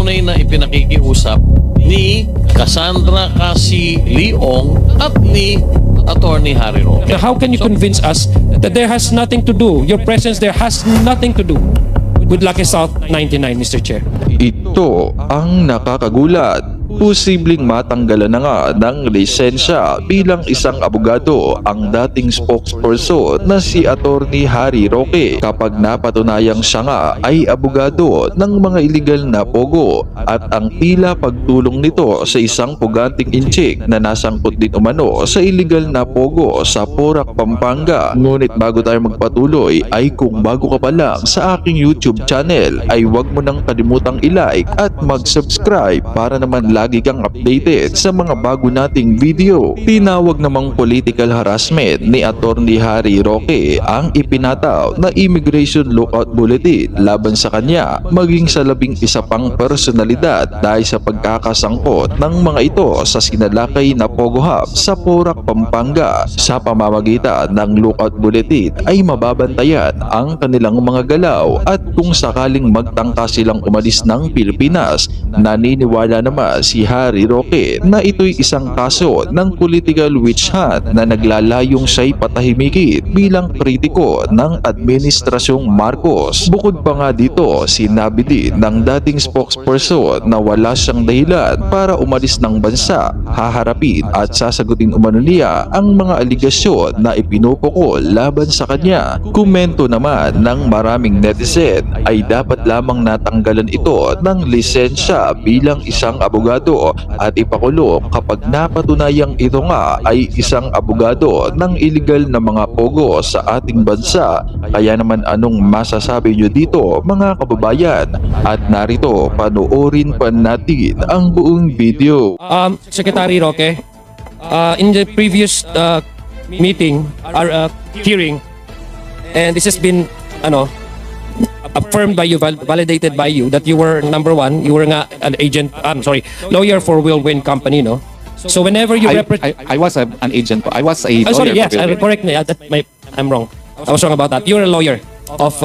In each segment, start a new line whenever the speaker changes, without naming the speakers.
tunay na ipinakikiusap ni Cassandra Cassie Leong at ni Attorney Harry Roque.
How can you convince us that there has nothing to do, your presence there has nothing to do with Lucky South 99, Mr. Chair?
Ito ang nakakagulat. Posibleng matanggalan na nga ng lisensya bilang isang abogado ang dating spokesperson na si Attorney Harry Roque kapag napatunayang siya nga ay abogado ng mga iligal na pogo at ang tila pagtulong nito sa isang puganting inchik na nasangkot din umano sa iligal na pogo sa Porac, Pampanga. Ngunit bago tayo magpatuloy ay kung bago ka pa lang sa aking YouTube channel ay huwag mo nang kalimutang i-like at mag-subscribe para naman lagi kang updated sa mga bago nating video. Tinawag namang political harassment ni Attorney Harry Roque ang ipinataw na immigration lookout bulletin laban sa kanya maging sa 11 pang personalidad dahil sa pagkakasangkot ng mga ito sa sinalakay na Pogo Hub sa Porac, Pampanga. Sa pamamagitan ng lookout bulletin ay mababantayan ang kanilang mga galaw at kung sakaling magtangka silang umalis ng Pilipinas, naniniwala naman si Harry Roque na ito'y isang kaso ng political witch hunt na naglalayong siya'y patahimikin bilang kritiko ng Administrasyong Marcos. Bukod pa nga dito, sinabi din ng dating spokesperson na wala siyang dahilan para umalis ng bansa, haharapin at sasagutin umano niya ang mga aligasyon na ipinupukol laban sa kanya. Komento naman ng maraming netizen ay dapat lamang natanggalan ito ng lisensya bilang isang abogado at ipakulong kapag napatunayang ito nga ay isang abogado ng iligal na mga pogo sa ating bansa. Kaya naman anong masasabi nyo dito mga kababayan? At narito, panoorin pa natin ang buong video.
Secretary Roque, in the previous meeting or hearing, and this has been affirmed by you, validated by you, that you were number one, you were nga an agent, lawyer for Whirlwind Company, no? So whenever you represent...
I was an agent. I was a lawyer.
Sorry, yes, correct me. I'm wrong. I was wrong about that. You're a lawyer of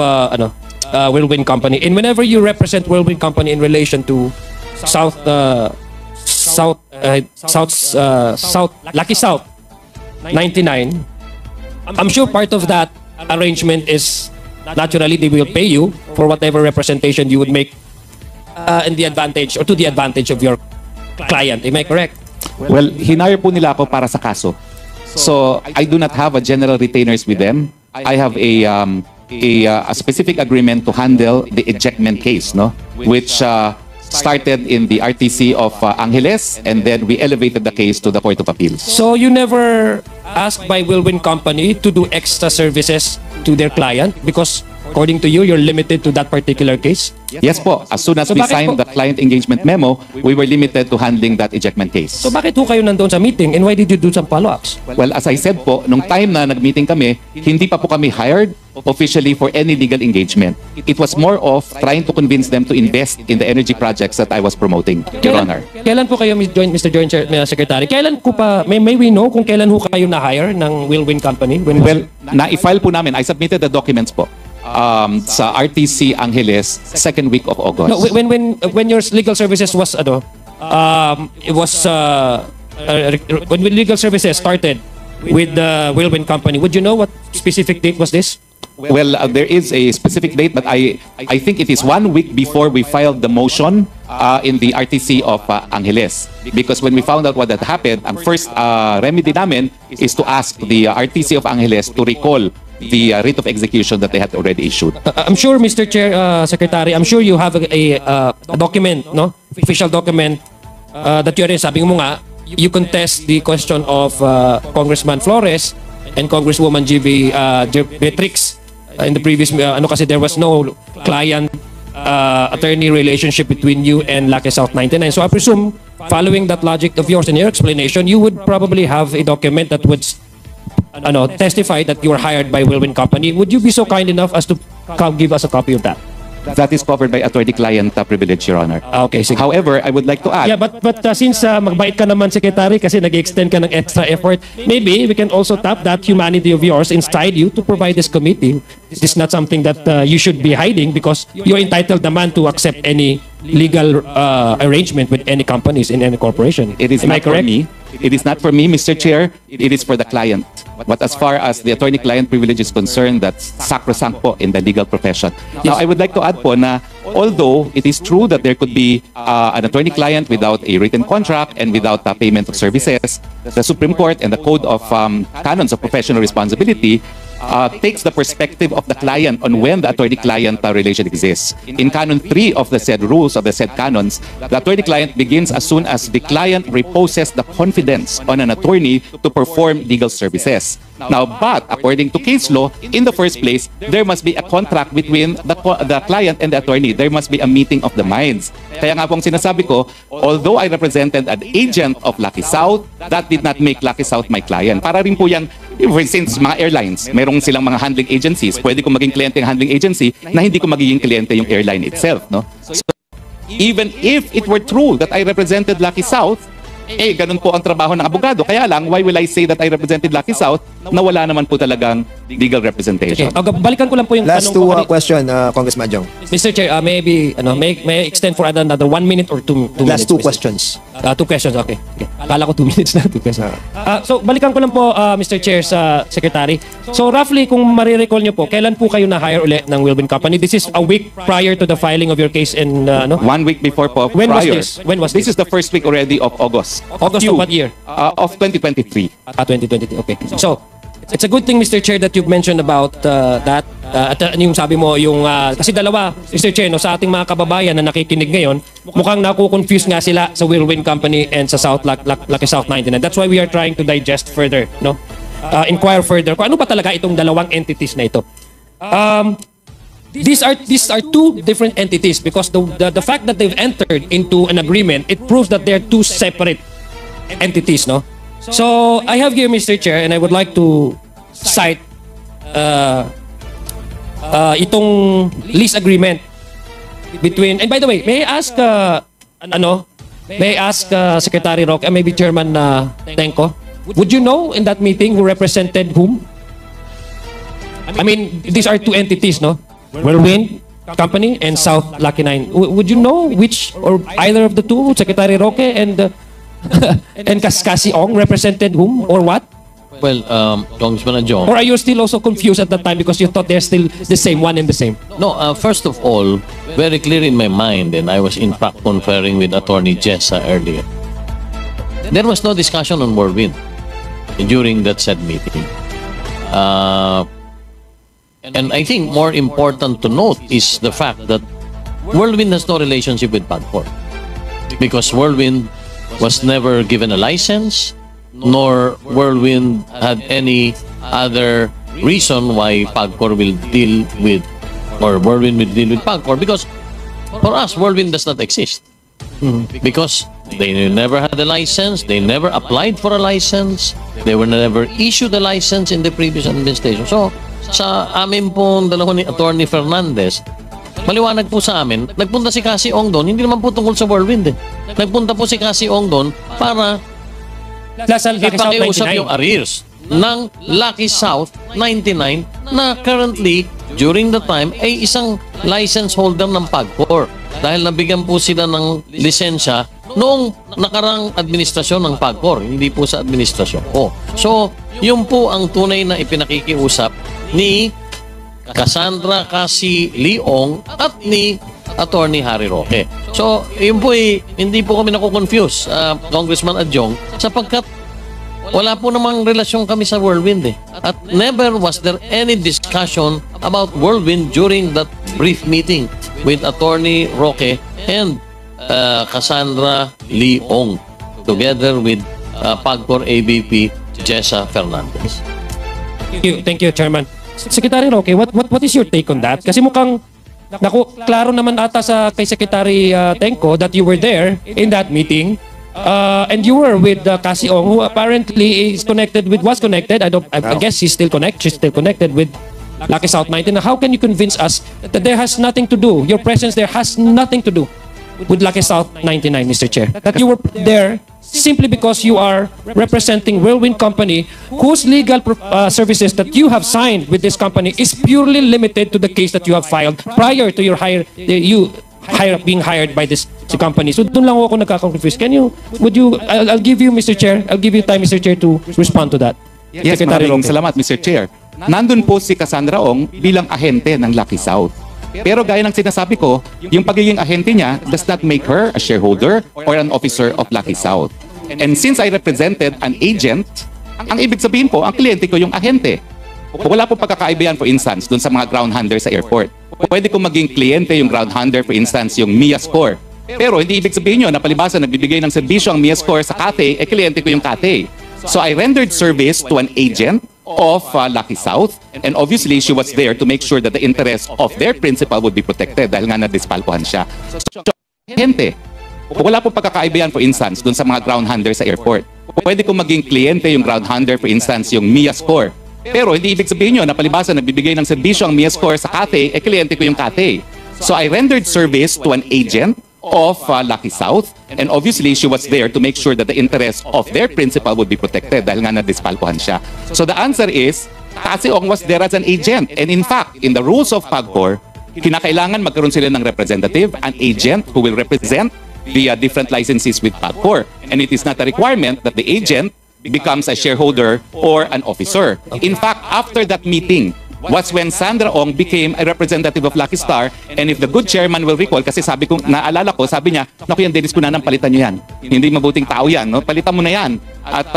Whirlwind Company. And whenever you represent Whirlwind Company in relation to Lucky South 99, I'm sure part of that arrangement is naturally they will pay you for whatever representation you would make in the advantage or to the advantage of your client. Am I correct?
Well, hinire po nila ako para sa kaso. So, I do not have a general retainers with them. I have a specific agreement to handle the ejectment case, no? Which started in the RTC of Angeles, and then we elevated the case to the Court of Appeals.
So you never asked by Whirlwind Company to do extra services to their client because according to you, you're limited to that particular case?
Yes po. As soon as we signed the client engagement memo, we were limited to handling that ejectment case.
So bakit ho kayo nandoon sa meeting and why did you do some follow-ups?
Well, as I said po, nung time na nag-meeting kami, hindi pa po kami hired officially for any legal engagement. It was more of trying to convince them to invest in the energy projects that I was promoting, Your Honor.
Kailan po kayo, Mr. Joint Secretary, kailan po pa, may we know kung kailan ho kayo na-hire ng Whirlwind Company?
Well, na-file po namin. I submitted the documents po sa RTC Angeles second week of August.
No, when your legal services was when legal services started with the Whirlwind Company, would you know what specific date was this?
Well, there is a specific date, but I think it is 1 week before we filed the motion in the RTC of Angeles. Because when we found out what had happened, ang first remedy namin is to ask the RTC of Angeles to recall the writ of execution that they had already issued.
I'm sure, Mr. Chair, Secretary, I'm sure you have a document, no? Official document that you're in. Sabi mo nga, you contest the question of Congressman Flores and Congresswoman G.V. Beatrix in the previous, kasi there was no client attorney relationship between you and Lucky South 99. So I presume, following that logic of yours and your explanation, you would probably have a document that would testify that you were hired by Whirlwind Company. Would you be so kind enough as to give us a copy of that?
That is covered by attorney-client privilege, Your Honor.
Okay, sige.
However, I would like to add...
Yeah, but since magbait ka naman, Secretary, kasi nag-extend ka ng extra effort, maybe we can also tap that humanity of yours inside you to provide this committee. This is not something that you should be hiding because you're entitled naman to accept any legal arrangement with any companies in any corporation.
It is
Am I
not for
correct?
me. It is not for me, Mr. Chair. It is for the client. But as far as the attorney-client privilege is concerned, that's sacrosanct po in the legal profession. Now, I would like to add po na although it is true that there could be an attorney-client without a written contract and without payment of services, the Supreme Court and the Code of Canons of Professional Responsibility takes the perspective of the client on when the attorney-client relation exists. In Canon 3 of the said rules, of the said canons, the attorney-client begins as soon as the client reposes the confidence on an attorney to perform legal services. Now, but according to case law, in the first place, there must be a contract between the client and the attorney. There must be a meeting of the minds. Kaya nga pong sinasabi ko, although I represented an agent of Lucky South, that did not make Lucky South my client. Para rin po yan, for instance, mga airlines, merong silang mga handling agencies. Pwede ko maging kliyente ng handling agency na hindi ko magiging kliyente yung airline itself. No? So, even if it were true that I represented Lucky South, ganun po ang trabaho ng abogado. Kaya lang, why will I say that I represented Lucky South na wala naman po talagang legal representation?
Okay. Balikan ko lang po yung
Last
tanong
two
ko.
question, Congressman Jong.
Mr. Chair, maybe may I extend for another 1 minute or 2 minutes?
Last two
Mr.
questions.
2 questions, okay. Akala ko 2 minutes na, 2 questions. So, balikan ko lang po, Mr. Chair, sa Secretary. So, roughly, kung marirecall nyo po, kailan po kayo na-hire ulit ng Wilwin Company? This is a week prior to the filing of your case in,
1 week before po,
When was
prior.
this? When was
This
this?
is the first week already of August.
August of what year?
Of 2023.
2023, okay. So, it's a good thing, Mr. Chair, that you've mentioned about that. At yung sabi mo, yung, kasi dalawa, Mr. Chair, no, sa ating mga kababayan na nakikinig ngayon, mukhang nakukonfuse nga sila sa Whirlwind Company and sa Lucky South 99. That's why we are trying to digest further, no? Inquire further. Kung ano ba talaga itong dalawang entities na ito? These are two different entities because the fact that they've entered into an agreement, it proves that they're two separate entities, no? So, I have here, Mr. Chair, and I would like to cite itong lease agreement between, and by the way, may I ask, Secretary Roque, and maybe Chairman Tenko, would you know in that meeting who represented whom? I mean, these are two entities, no? Whirlwind Company and South Lucky 9. Would you know which or either of the two, Secretary Roque and and Cascasi Ong represented whom or what?
Well, Congressman Adjong.
Or are you still also confused at that time because you thought they're still the same, one and the same?
No, first of all, very clear in my mind, and I was in fact conferring with Attorney Jessa earlier. There was no discussion on Whirlwind during that said meeting. And I think more important to note is the fact that Whirlwind has no relationship with PAGCOR because Whirlwind was never given a license, nor Whirlwind had any other reason why PAGCOR will deal with, or Whirlwind will deal with PAGCOR, because for us, Whirlwind does not exist. Because they never had a license, they never applied for a license, they were never issued a license in the previous administration. So, sa amin pong dalawa ni Attorney Fernandez, maliwanag po sa amin, nagpunta si Cassie Ong doon, hindi naman po tungkol sa Whirlwind eh. Nagpunta po si Cassie Ong doon para ipakiusap yung arrears ng Lucky South 99 na currently, during the time, ay isang license holder ng PAGCOR. Dahil nabigyan po sila ng lisensya noong nakarang administrasyon ng PAGCOR, hindi po sa administrasyon ko. So, yun po ang tunay na ipinakikiusap ni Cassandra Cassie Leong at ni Attorney Harry Roque. So, yun po hindi po kami nakukonfuse, Congressman Adjong, sapagkat wala po namang relasyon kami sa Whirlwind eh. At never was there any discussion about Whirlwind during that brief meeting with Attorney Roque and Cassandra Leong together with PAGCOR AVP Jessa Fernandez.
Thank you, Chairman. Secretary Roque, what is your take on that? Kasi mukhang klaro naman ata sa kay Secretary Tenko that you were there in that meeting. And you were with Cassie Ong, who apparently was connected. I guess she's still connected with Lucky South 99. How can you convince us that there has nothing to do, your presence there has nothing to do with Lucky South 99, Mr. Chair? That you were there simply because you are representing Whirlwind Company, whose legal services that you have signed with this company is purely limited to the case that you have filed prior to your being hired by this company. So doon lang ako nagka-confuse. I'll give you, Mr. Chair, I'll give you time, Mr. Chair, to respond to that.
Yes,
Secretary
maraming
Roque.
salamat, Mr. Chair. Nandun po si Cassandra Ong bilang ahente ng Lucky South. Pero gaya ng sinasabi ko, yung pagiging ahente niya does not make her a shareholder or an officer of Lucky South. And since I represented an agent, ang ibig sabihin po, ang kliyente ko yung ahente. Wala po pagkakaiba yan, for instance, dun sa mga ground handler sa airport. Pwede kong maging kliyente yung ground handler, for instance, yung Mia Score. Pero hindi ibig sabihin yun na palibasa nagbibigay ng serbisyo ang Mia Score sa Cathay, kliyente ko yung Cathay. So I rendered service to an agent of Lucky South, and obviously she was there to make sure that the interests of their principal would be protected dahil nga nadispalpuhan siya. So, ahente. Wala po pagkakaiba yan, for instance, dun sa mga ground handler sa airport. Pwede kong maging kliyente yung ground handler, for instance, yung Mia Score. Pero hindi ibig sabihin yun na palibasa nagbibigay ng serbisyo ang Mia Score sa Cathay, kliyente ko yung Cathay. So I rendered service to an agent of Lucky South, and obviously she was there to make sure that the interests of their principal would be protected dahil nga nadispalpuhan siya. So the answer is, Cassie Ong was there as an agent, and in fact, in the rules of PAGCOR, kinakailangan magkaroon sila ng representative, an agent who will represent the different licenses with PAGCOR, and it is not a requirement that the agent becomes a shareholder or an officer. In fact, after that meeting was when Sandra Ong became a representative of Lucky Star, and if the good chairman will recall, kasi sabi ko, naalala ko, sabi niya, naku yan, Dennis Cunanan, palitan niyo yan. Hindi mabuting tao yan, no? Palitan mo na yan. At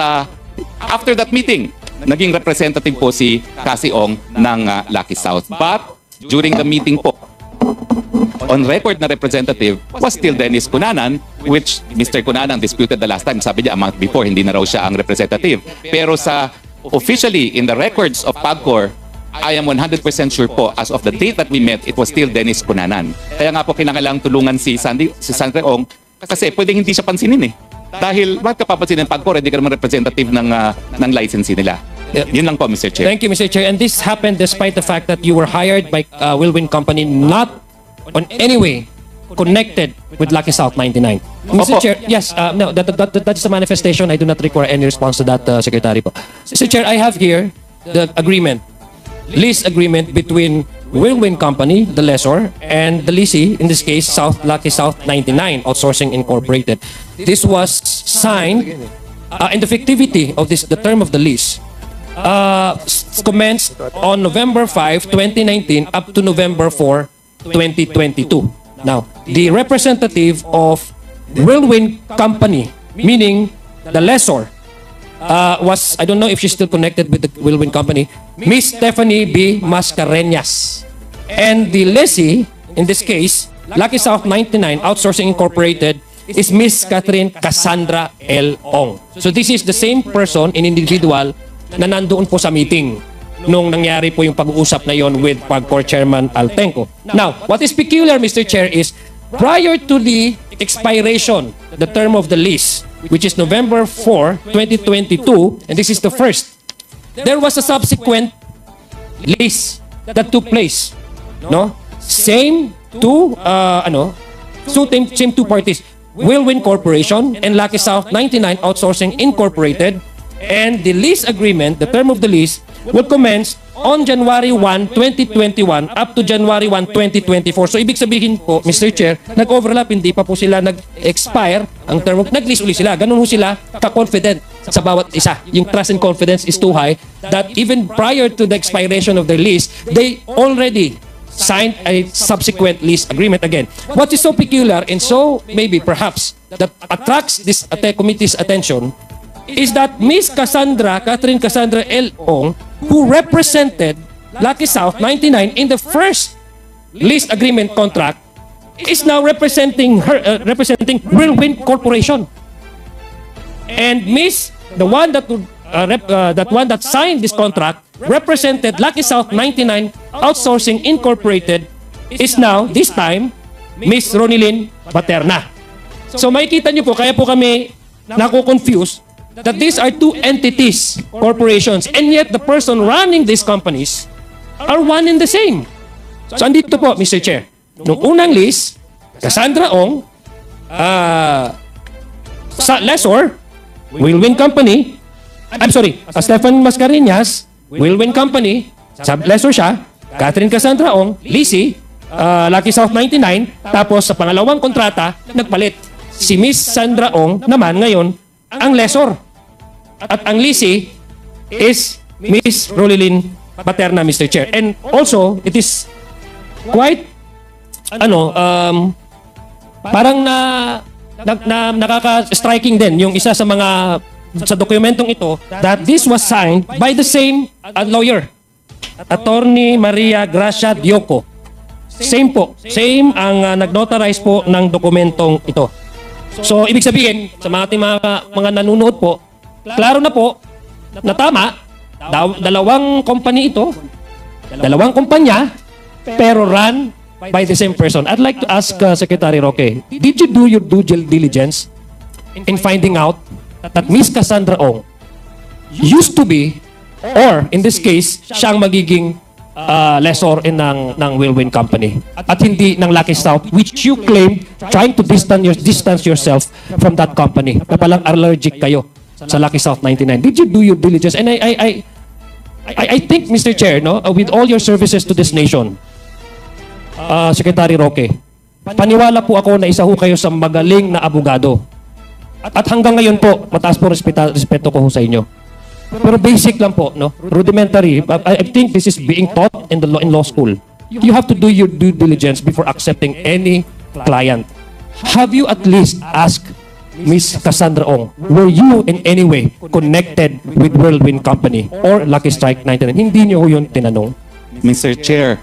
after that meeting, naging representative po si Cassie Ong ng Lucky South. But during the meeting po, on record na representative was still Dennis Cunanan, which Mr. Cunanan disputed the last time. Sabi niya, a month before, hindi na raw siya ang representative. Pero sa officially, in the records of PAGCOR, I am 100% sure po, as of the date that we met, it was still Dennis Cunanan. Kaya nga po kinakailangang tulungan si Sandra Ong, kasi pwedeng hindi siya pansinin eh. Dahil bakit ka papansinin ng PAGCOR, hindi ka naman representative ng licensee nila. Yun lang po, Mr. Chair.
Thank you, Mr. Chair. And this happened despite the fact that you were hired by Wilwin Company, not on any way connected with Lucky South 99. Mr.
Opo.
Chair, yes, no, that is a manifestation. I do not require any response to that, Secretary po. Mr. Chair, I have here the agreement, lease agreement between Wilwin Company, the lessor, and the leasee, in this case, Lucky South 99 Outsourcing Incorporated. This was signed, and the fictivity of the term of the lease commenced on November 5, 2019 up to November 4, 2022. Now, the representative of Wilwin Company, meaning the lessor, was, I don't know if she's still connected with the Wilwin Company, Miss Stephanie B. Mascareñas. And the lessee, in this case, Lucky South 99 Outsourcing Incorporated, is Miss Catherine Cassandra L. Ong. So this is the same person, an individual, na nandoon po sa meeting nung nangyari po yung pag-uusap na yon with PAGCOR Chairman Altenco. Now, what is peculiar, Mr. Chair, is prior to the expiration, the term of the lease, which is November 4, 2022, and this is the first, there was a subsequent lease that took place. No? Same two parties, Wilwin Corporation and Lucky South 99 Outsourcing Incorporated, and the lease agreement, the term of the lease, will commence on January 1, 2021 up to January 1, 2024. So ibig sabihin po, Mr. Chair, nag-overlap, hindi pa po sila nag-expire ang term, nag-lease uli sila. Ganun po sila ka-confident sa bawat isa. Yung trust and confidence is too high that even prior to the expiration of their lease, they already signed a subsequent lease agreement again. What is so peculiar and so maybe perhaps that attracts this committee's attention is that Miss Catherine Cassandra L. Ong, who represented Lucky South 99 in the first lease agreement contract, is now representing Wilwin Corporation. And the one that signed this contract represented Lucky South 99 Outsourcing Incorporated is now, this time, Miss Ronilyn Baterna. So makikita niyo po, kaya po kami nako-confuse that these are two entities, corporations, and yet the person running these companies are one and the same. So andito po, Mr. Chair, nung unang lease, Cassandra Ong, sa lessor, Wilwin Company, Stephen Mascareñas, Wilwin Company, sa lessor siya, Catherine Cassandra Ong, leasee, Lucky South 99, tapos sa pangalawang kontrata, nagpalit. Si Miss Sandra Ong naman ngayon ang lessor. At ang leasee is Miss Rolilyn Paterna, Mr. Chair. And also, it is quite parang nakaka-striking din yung isa sa mga sa dokumentong ito that this was signed by the same lawyer, Attorney Maria Gracia Dioco. Same po, same ang nag-notarize po ng dokumentong ito. So ibig sabihin sa mga ating mga nanonood po, klaro na po na tama, dalawang company ito, dalawang kumpanya, pero run by the same person. I'd like to ask Secretary Roque, did you do your due diligence in finding out that Miss Cassandra Ong used to be, or in this case, siyang magiging lessor ng Whirlwind Company at hindi ng Lucky South, which you claim trying to distance yourself from that company na palang allergic kayo sa Lucky South 99. Did you do your diligence? And I think, Mr. Chair, no, with all your services to this nation, Secretary Roque, paniwala po ako na isa ho kayo sa magaling na abogado. At hanggang ngayon po, mataas po respeto ko ho sa inyo. Pero basic lang po, no? Rudimentary. I think this is being taught in law school. You have to do your due diligence before accepting any client. Have you at least asked Miss Cassandra Ong, were you in any way connected with Whirlwind Company or Lucky Strike 99? Hindi niyo ho yun tinanong.
Mr. Chair,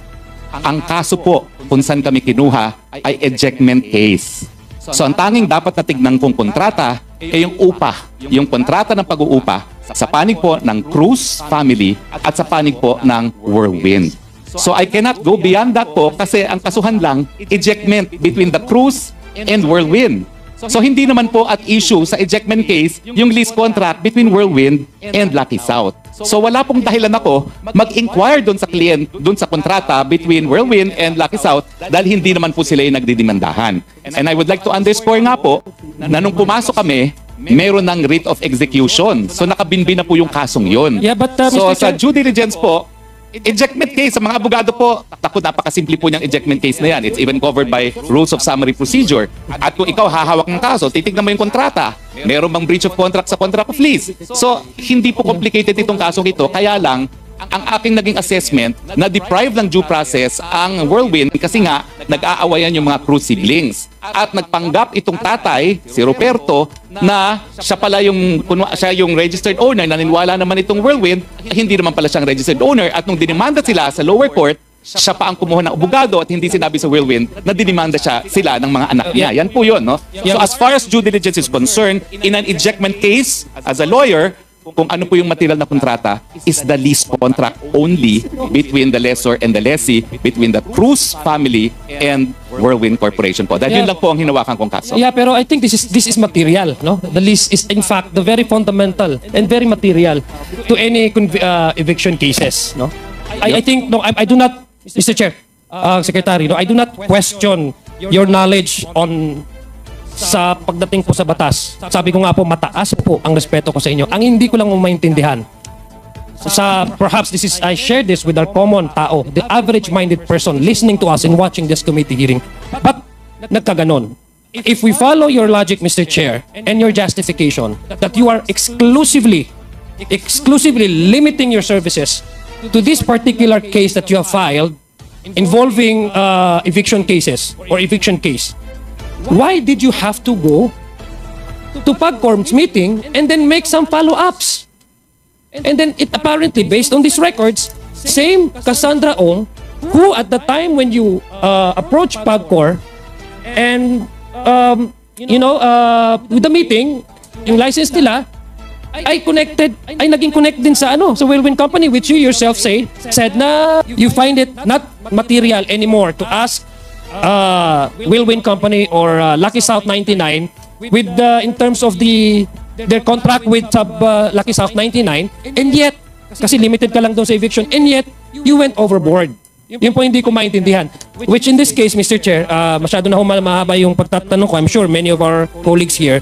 ang kaso po kung saan kami kinuha ay ejectment case. So ang tanging dapat na tignan kong kontrata ay yung upa, yung kontrata ng pag-uupa sa panig po ng Cruz family at sa panig po ng Whirlwind. So I cannot go beyond that po kasi ang kasuhan lang, ejectment between the Cruz and Whirlwind. So hindi naman po at issue sa ejectment case yung lease contract between Whirlwind and Lucky South. So wala pong dahilan ako mag-inquire doon sa client, doon sa kontrata between Whirlwind and Lucky South dahil hindi naman po sila yung nagdidemandahan. And I would like to underscore nga po na nung pumasok kami, meron ng writ of execution. So nakabinbin na po yung kasong yun.
Yeah, but,
so
Mr.
sa
Chair,
due diligence po, ejectment case, sa mga abogado po, napakasimple po niyang ejectment case na yan. It's even covered by rules of summary procedure. At kung ikaw hahawak ng kaso, titignan mo yung kontrata. Meron bang breach of contract sa contract of lease? So, hindi po complicated itong kasong ito. Kaya lang, ang aking naging assessment na deprive ng due process ang Whirlwind kasi nga nag-aawayan yung mga Cruz siblings. At nagpanggap itong tatay, si Roberto, na siya pala siya yung registered owner, naniniwala naman itong Whirlwind, hindi naman pala siyang registered owner. At nung dinimanda sila sa lower court, siya pa ang kumuha ng abogado at hindi sinabi sa Whirlwind na dinimanda sila ng mga anak niya. Yan po yun, no? So as far as due diligence is concerned, in an ejectment case, as a lawyer, kung ano po yung material na kontrata is the lease contract only between the lessor and the lessee, between the Cruz family and Whirlwind Corporation po. Dahil yun lang po ang hinawakan kong kaso.
Yeah, pero I think this is material, no? The lease is in fact the very fundamental and very material to any eviction cases, no? I think no, I do not, Mr. Chair, Secretary, no, I do not question your knowledge on sa pagdating po sa batas. Sabi ko nga po, mataas po ang respeto ko sa inyo. Ang hindi ko lang maintindihan, perhaps I share this with our common tao, the average-minded person listening to us and watching this committee hearing. But nagkaganon. If we follow your logic, Mr. Chair, and your justification that you are exclusively limiting your services to this particular case that you have filed involving eviction cases or eviction case, why did you have to go to PAGCORP's meeting and then make some follow-ups? And then it apparently, based on these records, same Cassandra Ong, who at the time when you approached PAGCOR and with the meeting, yung license nila, ay naging connect din sa Whirlwind Company, which you yourself said na you find it not material anymore to ask Whirlwind Company or Lucky South 99 with in terms of their contract with Lucky South 99, and yet kasi limited ka lang doon sa eviction, and yet you went overboard. Yun po hindi ko maintindihan. Which in this case, Mr. Chair, masyado na mahaba yung pagtatanong ko. I'm sure many of our colleagues here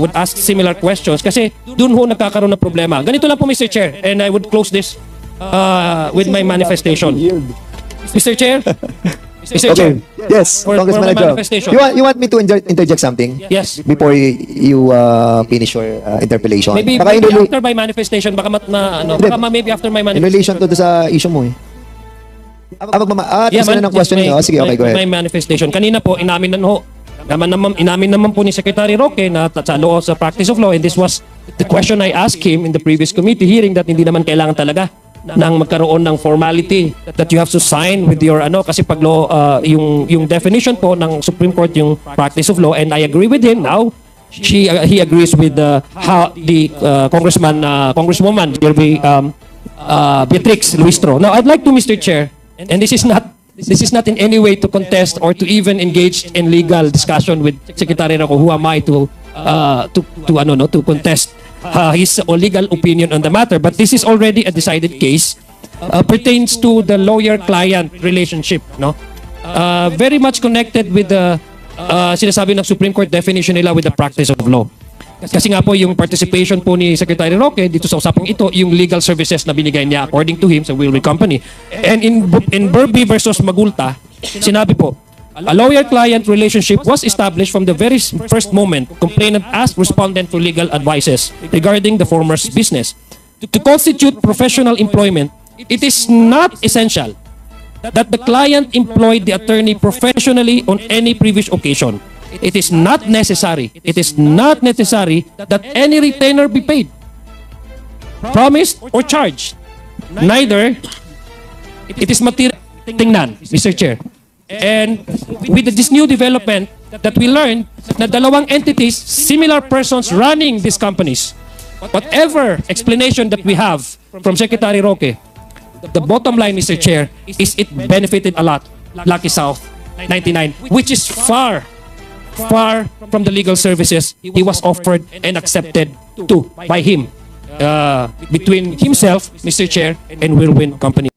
would ask similar questions kasi doon ho nagkakaroon ng problema. Ganito lang po, Mr. Chair, and I would close this with my manifestation. Mr. Chair, Mr. Chair.
Okay. Yes,
For
Congressman
my
Adjo.
manifestation.
You want me to interject something?
Yes.
Before you finish your interpellation?
Maybe,
Baka
maybe
in, rela-
after my manifestation,
Hindi.
maybe after my
in
manifestation.
relation to sa issue mo eh. Gusto na ng question niyo. Oh, sige, okay, go
My
ahead.
manifestation. Kanina po, inamin naman po ni Secretary Roque na sa loob sa practice of law, and this was the question I asked him in the previous committee hearing, that hindi naman kailangan talaga nang magkaroon ng formality that you have to sign with your kasi pag law, yung definition po ng Supreme Court yung practice of law, and I agree with him now. He agrees with how the congresswoman Beatrix Luistro. Now I'd like to, Mr. Chair, and this is not in any way to contest or to even engage in legal discussion with Secretary Roque. Who am I to contest his legal opinion on the matter? But this is already a decided case, pertains to the lawyer-client relationship, no? Very much connected with the sinasabi ng Supreme Court definition nila with the practice of law. Kasi nga po yung participation po ni Secretary Roque dito sa usapang ito, yung legal services na binigay niya according to him sa Wilry Company. And in Burby versus Magulta, sinabi po, a lawyer-client relationship was established from the very first moment complainant asked respondent for legal advices regarding the former's business. To constitute professional employment, it is not essential that the client employed the attorney professionally on any previous occasion. It is not necessary that any retainer be paid, promised, or charged. Neither it is material. Tingnan, Mr. Chair. And with this new development that we learned na dalawang entities, similar persons running these companies, whatever explanation that we have from Secretary Roque, the bottom line, Mr. Chair, is it benefited a lot Lucky South 99, which is far from the legal services he was offered and accepted to by him between himself, Mr. Chair, and Whirlwind Company.